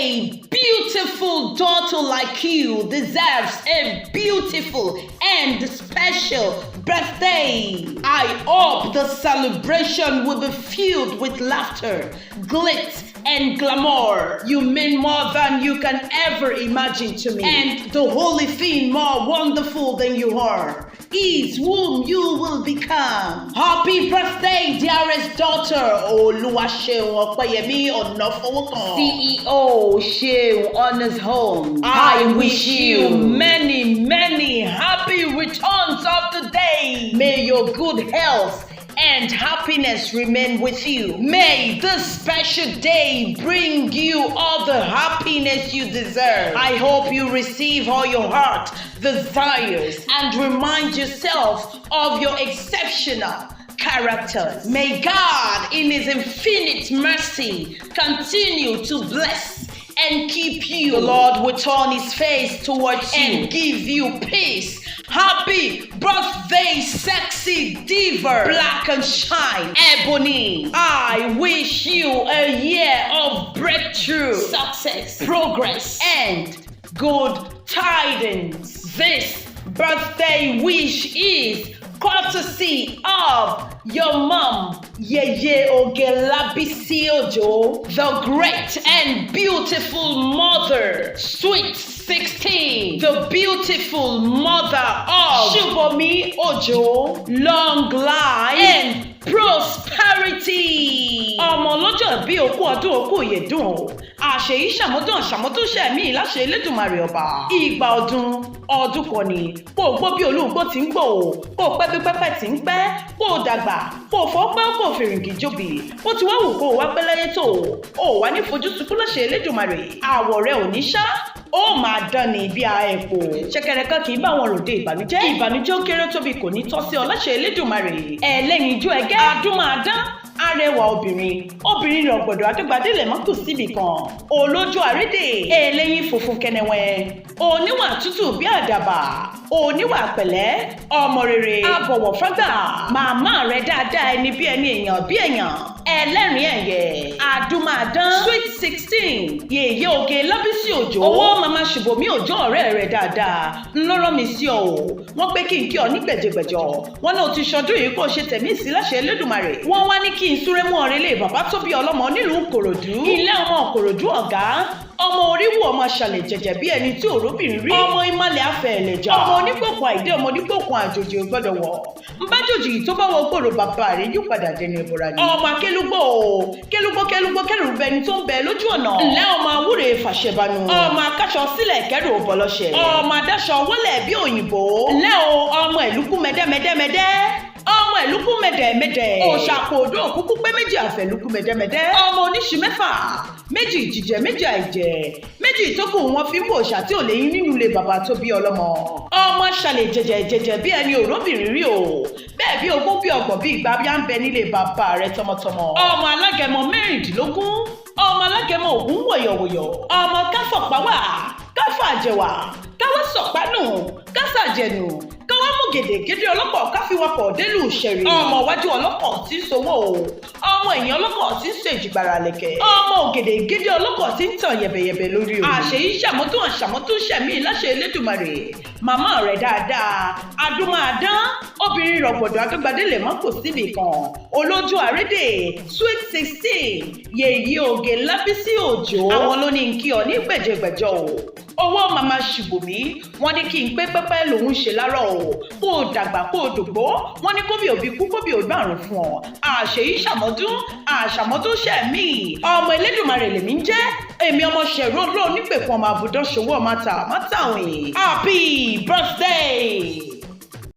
A beautiful daughter like you deserves a beautiful and special birthday. I hope the celebration will be filled with laughter, glitz, and glamour. You mean more than you can ever imagine to me. And the holy thing more wonderful than you are is whom you will become. Happy birthday, dearest daughter. Oluwaseun Opeyemi Onafowokan, CEO Seun Honors Home. I wish you many, many happy returns of the day. May your good health and happiness remain with you. May this special day bring you all the happiness you deserve. I hope you receive all your heart desires and remind yourself of your exceptional characters. May God in His infinite mercy continue to bless and keep you. The Lord will turn His face towards you and give you peace. Happy birthday, sexy diva, black and shine, ebony. I wish you a year of breakthrough, success, progress, and good tidings. This birthday wish is courtesy of your mom, Yeyeoge the great and beautiful mother, Sweet 16, the beautiful mother of Shubomi Ojo, long life and prosperity. Ọmọ lọ́jọ́ bí òkú ọdún òkú ìyèdùn o. Àṣeyí ṣàmọ́dún ṣẹ̀mí láṣẹ Elédùmarè ọba. Ìgbà ọdún kan ni. Kó gbó bí olóògbó ti ń gbò o. Kó pẹ́ bí pẹ́pẹ́ ti ń pẹ́. Kó dàgbà. Kó fọ́pẹ́ kó fèrèǹgì jóbi. Ó ti wá wù kó wá pẹ́ láyé tó o. Ó wà ní fojú sunkún láṣẹ Elédùmarè. Àwọ̀ rẹ̀ ò ní ṣá. Ó máa dán ní bí a ẹ̀pọ̀. Ṣẹ̀kẹ̀rẹ̀ kan kì í bá wọn ròde ìbànújẹ́. Ìbànújẹ́ ó kéré tóbi kò ní tọ́ sí ọ láṣẹ Elédùmarè. Ẹlẹ́yinjú ẹgẹ́ adúmáadán. Arẹwà obìnrin rọ̀gbọ̀dọ̀ adúgbàdélẹ̀ mọ́tò síbì kan. Olójú àrédè eléyín funfun kẹnẹwẹ́. Oníwà tútù bí àdàbà. Oníwà pẹ̀lẹ́ ọmọ rere abọ̀wọ̀ fágbà. Màmá rẹ̀ dáadáa ẹni bí ẹni èèyàn bí èèyàn. Ẹlẹ́rìn ẹ̀yẹ adúmáadán Sweet 16 Yeyeoge Lábísí Òjó. Owó mama Ṣùbọ́mí Òjó ọ̀rẹ́ rẹ̀ dáadáa ńlọ́rọ́ mi sí ọ o. Wọ́n pé kí n kí ọ ní gbẹ̀jẹ̀gbẹ̀jọ. Wọ́n náà ti ṣọdún yìí kó ṣe tẹ̀mí sí láṣẹ Elédùmarè. Wọ́n wá ní kí n súré mú ọ̀rẹ́ lé bàbá tó bí ọlọ́mọ nílùú Ikorodu. Ilé ọmọ Ikorodu ọ̀gá. Ọmọ oríwù ọmọ ṣàlẹ̀ jẹ̀jẹ̀ bí ẹni tí òróbìnrin rí. Ọmọ ìmàlẹ̀ afẹ́ ẹ̀lẹ́jà. Ọmọ onígbòkun àìdé ọmọ onígbòkun àjòjì ò gbọ́dọ̀ wọ̀. Mbájòjì tó bá wọ gbòòrò bàbá rẹ̀ yóò padà dẹni ìbora ni. Ọmọ akélúgbò kẹrù bẹni tó ń bẹ lójú ọ̀nà. Ǹlẹ́ ọmọ awúre fàṣẹbanu. Ọmọ akáṣọ sílẹ̀ kẹrù òbọ̀lọ́ṣẹ̀. Ọmọ adáṣọ wọlé bí òyìnbó. Ǹlẹ́ o ọmọ ìlúkú mẹ́dẹ́mẹ́dẹ́mẹ́dẹ́. Ọmọ ìlúkú mẹ́dẹ̀ẹ̀mẹ́dẹ̀. Òṣàkóòdó òkúkú pé méjì àfẹ̀lúkú mẹ́dẹ́mẹ́dẹ́. Ọmọ oníṣu mẹ́fà. Méjì ìjìjẹ méjì àìjẹ. Méjì ìtókù wọn fi ń bò ṣàtì òléyìn nínú ilé bàbá tó bí ọlọ́mọ. Ọmọ ṣàlẹ̀ jẹjẹ bí ẹni òróbìnrin rí o. Bẹ́ẹ̀ bí ogún bí ọgbọ̀n bí ìgbà bí à ń bẹ nílé bàbá rẹ̀ tọmọtọmọ. Ọmọ alágẹmọ mẹ́rìndínlógún. Ọmọ alágẹmọ ògún wọ̀yọ̀wọ̀yọ̀. Ọmọ káfọ̀páwà káfọ̀ àjẹwà káwọ́ sọ̀pánù kásàjẹ̀nù káwọ́ mú gèdègèdè ọlọ́kọ̀ káfíwakọ̀ délù ṣẹ̀rì. Ọmọ iwájú ọlọ́kọ̀ tí ń sowó o. Ọmọ ẹ̀yìn ọlọ́kọ̀ tí ń so èjìgbàrà lẹ̀kẹ̀. Ọmọ ògèdègèdè ọlọ́kọ̀ tí ń tàn yẹ̀bẹ̀yẹ̀bẹ̀ lórí o. Àṣeyí ṣàmọ́tún ṣẹ̀mí láṣẹ Elédùmarè. Màmá rẹ̀ dáadáa adúmáadán obìnrin rọ̀gbọ̀dọ̀ adúgbàdélẹ̀ mọ́ kò síbì kan. Olójú àrédè Sweet 16 Yeyeoge Lábísí Òjó. Àwọn ló ní kí ọ ní gbẹ̀jẹ̀gbẹ̀jọ o. Owó mama Ṣùbọ́mí wọ́n ní kí n pé pẹ́pẹ́ lòún ṣe lárọ̀ o. Kó o dàgbà kó o dògbó wọ́n ní kóbì òbí kú kóbì ògbàrún fún ọ. Àṣeyí ṣàmọ́dún ṣẹ̀mí. Ọmọ Elédùmarè lèmi ń jẹ́. Èmi ọmọ ṣẹ̀rú olóònípẹ̀kun ọmọ àbùdán ṣòwò ọmọ àtàwìn. Happy birthday.